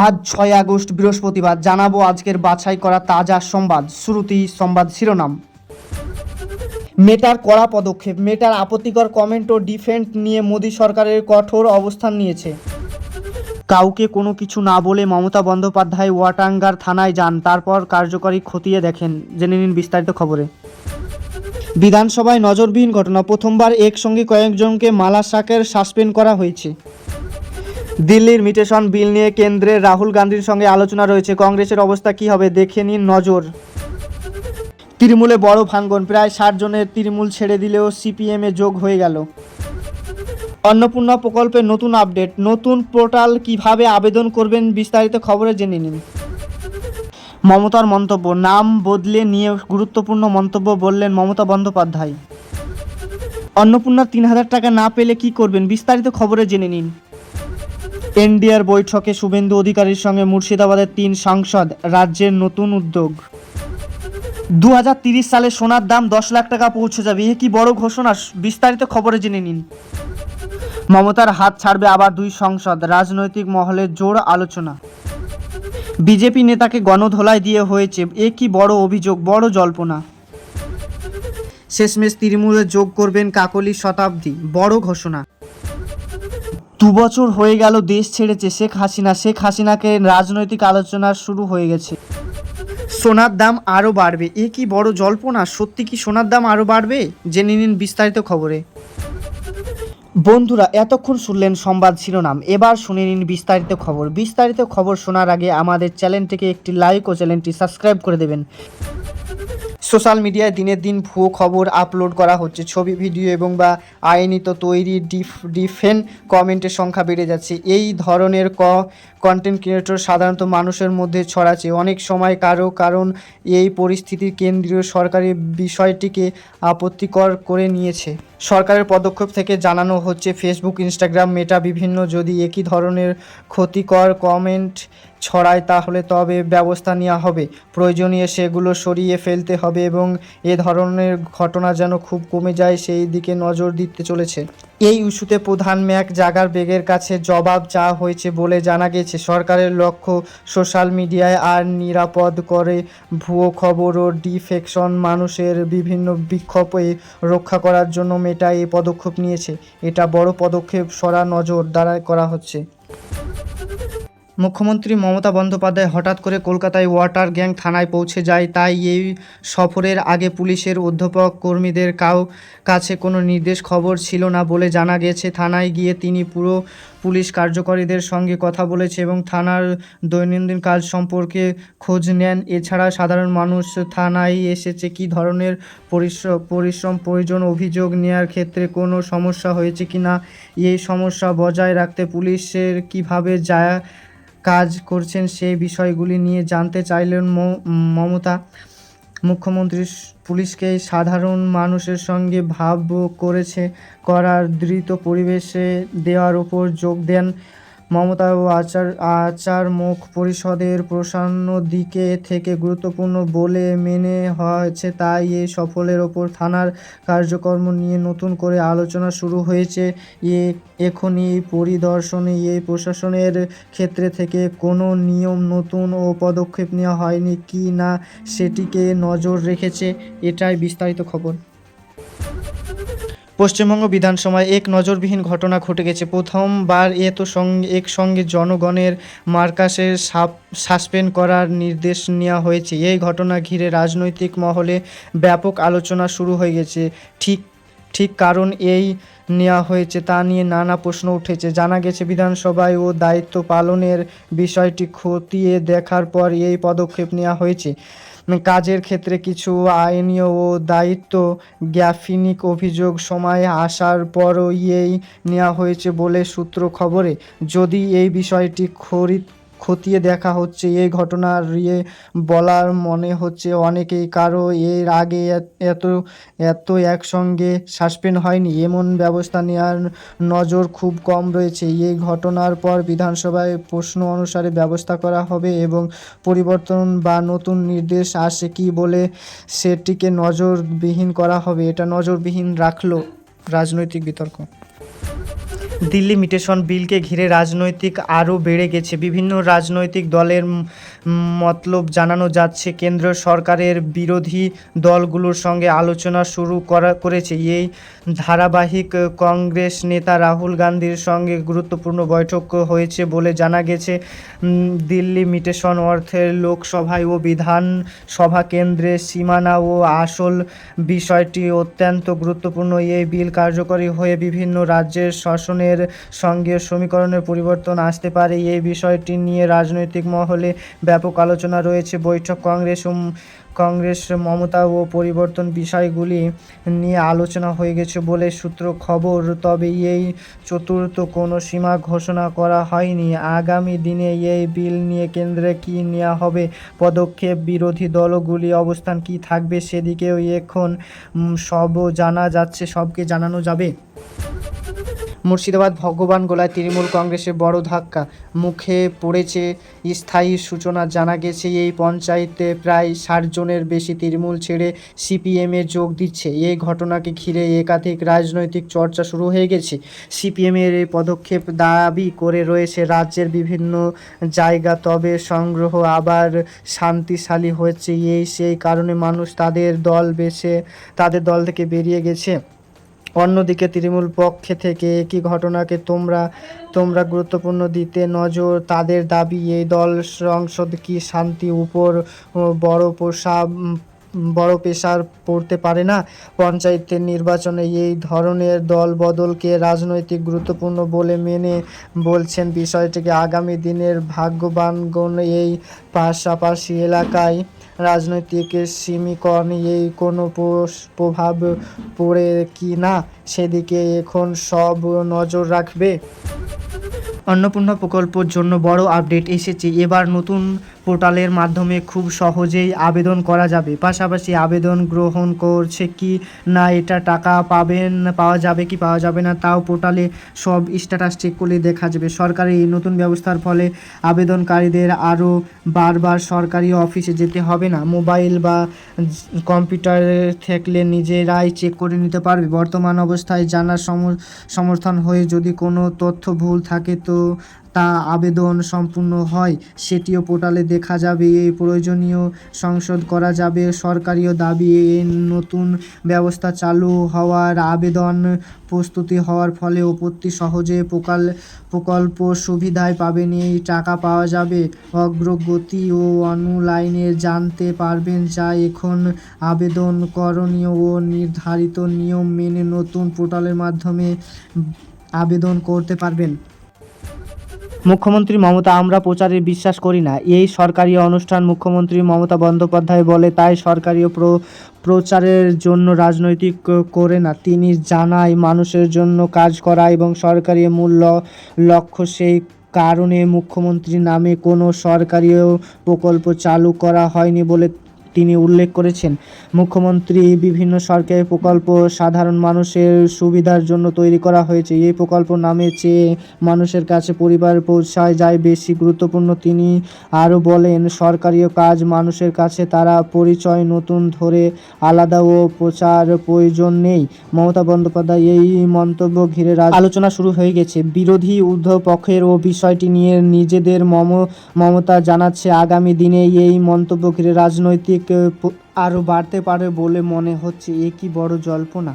আজ 6 আগস্ট বৃহস্পতিবার। জানাবো আজকের বাছাই করা তাজা সংবাদ। শুরুতেই সংবাদ শিরোনাম। মেটার কড়া পদক্ষেপ। মেটার আপত্তিকর কমেন্ট ও ডিফেন্স নিয়ে মোদী সরকারের কঠোর অবস্থান নিয়েছে। কাউকে কোনো কিছু না বলে মমতা বন্দ্যোপাধ্যায় ওয়াটাঙ্গার থানায় যান, তারপর কার্যকরী খতিয়ে দেখেন। জেনে নিন বিস্তারিত খবরে। বিধানসভায় নজরবিহীন ঘটনা। প্রথমবার একসঙ্গে কয়েকজনকে মালা শাকের সাসপেন্ড করা হয়েছে। দিল্লির মিটেশন বিল নিয়ে কেন্দ্রের রাহুল গান্ধীর সঙ্গে আলোচনা রয়েছে। কংগ্রেসের অবস্থা কী হবে দেখে নিন নজর। তৃণমূলে বড় ভাঙ্গন। প্রায় 60 জনের তৃণমূল ছেড়ে দিলেও সিপিএমে যোগ হয়ে গেল। অন্নপূর্ণা প্রকল্পের নতুন আপডেট। নতুন পোর্টাল কিভাবে আবেদন করবেন বিস্তারিত খবরে জেনে নিন। মমতার মন্তব্য। নাম বদলে নিয়ে গুরুত্বপূর্ণ মন্তব্য বললেন মমতা বন্দ্যোপাধ্যায়। অন্নপূর্ণার 3000 টাকা না পেলে কি করবেন বিস্তারিত খবরে জেনে নিন। এনডিআর বৈঠকে শুভেন্দু অধিকারীর সঙ্গে মুর্শিদাবাদের 3 সাংসদ। রাজ্যের নতুন উদ্যোগ। 2030 সালে সোনার দাম 10 লাখ টাকা পৌঁছে যাবে। এ কি বড় ঘোষণা, বিস্তারিত খবরে জেনে নিন। মমতার হাত ছাড়বে আবার 2 সংসদ। রাজনৈতিক মহলে জোর আলোচনা। বিজেপি নেতাকে গণধোলাই দিয়ে হয়েছে। এ কি বড় অভিযোগ, বড় জল্পনা। শেষমেশ তৃণমূলে যোগ করবেন কাকলি শতাব্দী, বড় ঘোষণা। 2 বছর হয়ে গেল দেশ ছেড়েছে শেখ হাসিনা। শেখ হাসিনাকে রাজনৈতিক আলোচনা শুরু হয়ে গেছে। সোনার দাম আরও বাড়বে। এ কি বড় জল্পনা, সত্যি কি সোনার দাম আরও বাড়বে? জেনে নিন বিস্তারিত খবরে। বন্ধুরা, এতক্ষণ শুনলেন সংবাদ শিরোনাম, এবার শুনে নিন বিস্তারিত খবর। বিস্তারিত খবর শোনার আগে আমাদের চ্যানেলটিকে একটি লাইক ও চ্যানেলটি সাবস্ক্রাইব করে দেবেন। সোশ্যাল মিডিয়ায় দিনের দিন ভুয়ো খবর আপলোড করা হচ্ছে। ছবি, ভিডিও এবং বা আইনিত তৈরি ডিফেন্স কমেন্টের সংখ্যা বেড়ে যাচ্ছে। এই ধরনের কন্টেন্ট ক্রিয়েটর সাধারণত মানুষের মধ্যে ছড়াচ্ছে। অনেক সময় কারণ এই পরিস্থিতির কেন্দ্রীয় সরকারি বিষয়টিকে আপত্তিকর করে নিয়েছে। সরকারের পদক্ষেপ থেকে জানানো হচ্ছে, ফেসবুক, ইনস্টাগ্রাম, মেটা বিভিন্ন যদি একই ধরনের ক্ষতিকর কমেন্ট ছড়ায় তাহলে তবে ব্যবস্থা নেওয়া হবে। প্রয়োজনীয় সেগুলো সরিয়ে ফেলতে হবে এবং এ ধরনের ঘটনা যেন খুব কমে যায় সেই দিকে নজর দিতে চলেছে। এই ইস্যুতে প্রধান ম্যাক জাগারবের্গের কাছে জবাব চাওয়া হয়েছে বলে জানা গেছে। সরকারের লক্ষ্য সোশ্যাল মিডিয়ায় আর নিরাপদ করে ভুয়ো খবর ও ডিফেকশন মানুষের বিভিন্ন বিক্ষোভে রক্ষা করার জন্য মেটা এই পদক্ষেপ নিয়েছে। এটা বড় পদক্ষেপ, সরা নজর দ্বারা করা হচ্ছে। মুখ্যমন্ত্রী মমতা বন্দ্যোপাধ্যায় হঠাৎ করে কলকাতায় ওয়াটার গ্যাং থানায় পৌঁছে যায়। তাই এই সফরের আগে পুলিশের অধ্যাপক কর্মীদের কাছে কোনো নির্দেশ খবর ছিল না বলে জানা গেছে। থানায় গিয়ে তিনি পুরো পুলিশ কার্যকরীদের সঙ্গে কথা বলেছে এবং থানার দৈনন্দিন কাজ সম্পর্কে খোঁজ নেন। এছাড়া সাধারণ মানুষ থানায় এসেছে কী ধরনের পরিশ্রম প্রয়োজন, অভিযোগ নেওয়ার ক্ষেত্রে কোনো সমস্যা হয়েছে কি না, এই সমস্যা বজায় রাখতে পুলিশের কীভাবে কাজ করছেন সেই বিষয়গুলি নিয়ে জানতে চাইলেন মমতা। মুখ্যমন্ত্রী পুলিশকে সাধারণ মানুষের সঙ্গে ভাব করার দৃঢ় পরিবেশে দেওয়ার উপর জোর দেন মমতা। ও আচার মুখ পরিষদের প্রশাসন দিকে থেকে গুরুত্বপূর্ণ বলে মেনে হয়েছে। তাই এই সফরের ওপর থানার কার্যক্রম নিয়ে নতুন করে আলোচনা শুরু হয়েছে। এখনই এই পরিদর্শনে এই প্রশাসনের ক্ষেত্রে থেকে কোনো নিয়ম নতুন ও পদক্ষেপ নেওয়া হয়নি কি না সেটিকে নজর রেখেছে। এটাই বিস্তারিত খবর। পশ্চিমবঙ্গ বিধানসভায় এক নজরবিহীন ঘটনা ঘটে গেছে। প্রথমবার একসঙ্গে জনগণের মার্কাসের সাসপেন্ড করার নির্দেশ নেওয়া হয়েছে। এই ঘটনা ঘিরে রাজনৈতিক মহলে ব্যাপক আলোচনা শুরু হয়ে গেছে। ঠিক কারণ এই নেওয়া হয়েছে তা নিয়ে নানা প্রশ্ন উঠেছে। জানা গেছে বিধানসভায় ও দায়িত্ব পালনের বিষয়টি খতিয়ে দেখার পর এই পদক্ষেপ নেওয়া হয়েছে। কাজের ক্ষেত্রে কিছু আইনি ও দায়িত্ব জ্ঞাপনিক অভিযোগ সময় আসার পরও এই নেওয়া হয়েছে বলে সূত্র খবরে। যদি এই বিষয়টি খতিয়ে দেখা হচ্ছে এই ঘটনার বলার মনে হচ্ছে অনেকেই কারো এর আগে এত একসঙ্গে সাসপেন্ড হয়নি, এমন ব্যবস্থা নেওয়ার নজর খুব কম রয়েছে। এই ঘটনার পর বিধানসভায় প্রশ্ন অনুসারে ব্যবস্থা করা হবে এবং পরিবর্তন বা নতুন নির্দেশ আসে কি বলে সেটিকে নজরবিহীন করা হবে। এটা নজরবিহীন রাখলো রাজনৈতিক বিতর্ক। দিল্লি মিটেশন বিলকে ঘিরে রাজনৈতিক আরও বেড়ে গেছে। বিভিন্ন রাজনৈতিক দলের মতলব জানানো যাচ্ছে, কেন্দ্র সরকারের বিরোধী দলগুলোর সঙ্গে আলোচনা শুরু করেছে। এই ধারাবাহিক কংগ্রেস নেতা রাহুল গান্ধীর সঙ্গে গুরুত্বপূর্ণ বৈঠক হয়েছে বলে জানা গেছে। দিল্লি মিটেশন অর্থে লোকসভায় ও বিধানসভা কেন্দ্রের সীমানা ও আসল বিষয়টি অত্যন্ত গুরুত্বপূর্ণ। এই বিল কার্যকরী হয়ে বিভিন্ন রাজ্যের শাসনের সঙ্গে সমীকরণের পরিবর্তন আসতে পারে। এই বিষয়টি নিয়ে রাজনৈতিক মহলে ব্যাপক আলোচনা রয়েছে। বৈঠক কংগ্রেস মমতা ও পরিবর্তন বিষয়গুলি নিয়ে আলোচনা হয়ে গেছে বলে সূত্র খবর। তবে এই চতুর্থ কোনো সীমা ঘোষণা করা হয়নি। আগামী দিনে এই বিল নিয়ে কেন্দ্রে কী নেওয়া হবে পদক্ষেপ, বিরোধী দলগুলি অবস্থান কী থাকবে, সেদিকেও এখন সব জানা যাচ্ছে, সবকে জানানো যাবে। মুর্শিদাবাদ ভগবানগোলায় তৃণমূল কংগ্রেসের বড় ধাক্কা মুখে পড়েছে। স্থায়ী সূচনা জানা গেছে, এই পঞ্চায়েতে প্রায় 60 জনের বেশি তৃণমূল ছেড়ে সিপিএমে যোগ দিচ্ছে। এই ঘটনাকে ঘিরে একাধিক রাজনৈতিক চর্চা শুরু হয়ে গেছে। সিপিএমের এই পদক্ষেপ দাবি করে রয়েছে রাজ্যের বিভিন্ন জায়গা, তবে সংগ্রহ আবার শান্তিশালী হচ্ছে। সেই কারণে মানুষ তাদের দল থেকে বেরিয়ে গেছে। অন্যদিকে তৃণমূল পক্ষে থেকে একই ঘটনাকে তোমরা গুরুত্বপূর্ণ দিতে নজর। তাদের দাবি, এই দল সংসদ কি শান্তি উপর বড় প্রেসার পড়তে পারে না। পঞ্চায়েতের নির্বাচনে এই ধরনের দল বদলকে রাজনৈতিক গুরুত্বপূর্ণ বলে মেনে বলছেন বিষয়টিকে আগামী দিনের ভাগ্যবানগণ। এই পাশাপাশি এলাকায় রাজনৈতিক সমীকরণে এই কোনো প্রভাব পড়ে কি না সেদিকে এখন সব নজর রাখবে। অন্নপূর্ণা প্রকল্পের জন্য বড় আপডেট এসেছে। এবার নতুন পোর্টালের মাধ্যমে খুব সহজেই আবেদন করা যাবে। পাশাপাশি আবেদন গ্রহণ করছে কি না, এটা টাকা পাওয়া যাবে কি পাওয়া যাবে না, তাও পোর্টালে সব স্ট্যাটাস চেক করলে দেখা যাবে। সরকারের এই নতুন ব্যবস্থার ফলে আবেদনকারীদের আরও বারবার সরকারি অফিসে যেতে হবে না। মোবাইল বা কম্পিউটারে থাকলে নিজেরাই চেক করে নিতে পারবে। বর্তমান অবস্থায় জানার সমর্থন হয়ে যদি কোনো তথ্য ভুল থাকে তো তা আবেদন সম্পূর্ণ হয় সেটিও পোর্টালে দেখা যাবে। এই প্রয়োজনীয় সংশোধন করা যাবে। সরকারিও দাবি, এই নতুন ব্যবস্থা চালু হওয়ার আবেদন প্রস্তুতি হওয়ার ফলে অতি সহজে প্রকল্প সুবিধায় পাবেন। এই টাকা পাওয়া যাবে। অগ্রগতি ও অনলাইনে জানতে পারবেন, যা এখন আবেদন করণীয় ও নির্ধারিত নিয়ম মেনে নতুন পোর্টালের মাধ্যমে আবেদন করতে পারবেন। মুখ্যমন্ত্রী মমতা, আমরা প্রচারে বিশ্বাস করি না। এই সরকারি অনুষ্ঠান মুখ্যমন্ত্রী মমতা বন্দ্যোপাধ্যায় বলে, তাই সরকারি প্রচারের জন্য রাজনৈতিক করে না। তিনি জানায় মানুষের জন্য কাজ করা এবং সরকারি মূল লক্ষ্য। সেই কারণে মুখ্যমন্ত্রীর নামে কোনো সরকারি প্রকল্প চালু করা হয়নি বলে তিনি উল্লেখ করেছেন। মুখ্যমন্ত্রী বিভিন্ন সরকারি প্রকল্প সাধারণ মানুষের সুবিধার জন্য তৈরি করা হয়েছে। এই প্রকল্প নামে চেয়ে মানুষের কাছে পরিবার পৌঁছায় যায় বেশি গুরুত্বপূর্ণ। তিনি আরও বলেন, সরকারি কাজ মানুষের কাছে তারা পরিচয় নতুন ধরে আলাদা ও প্রচার প্রয়োজন নেই। মমতা বন্দ্যোপাধ্যায় এই মন্তব্য ঘিরে আলোচনা শুরু হয়ে গেছে। বিরোধী পক্ষের ও বিষয়টি নিয়ে নিজেদের মমতা জানাচ্ছে। আগামী দিনে এই মন্তব্য ঘিরে রাজনৈতিক আরও বাড়তে পারে বলে মনে হচ্ছে। এ কি বড় জল্পনা?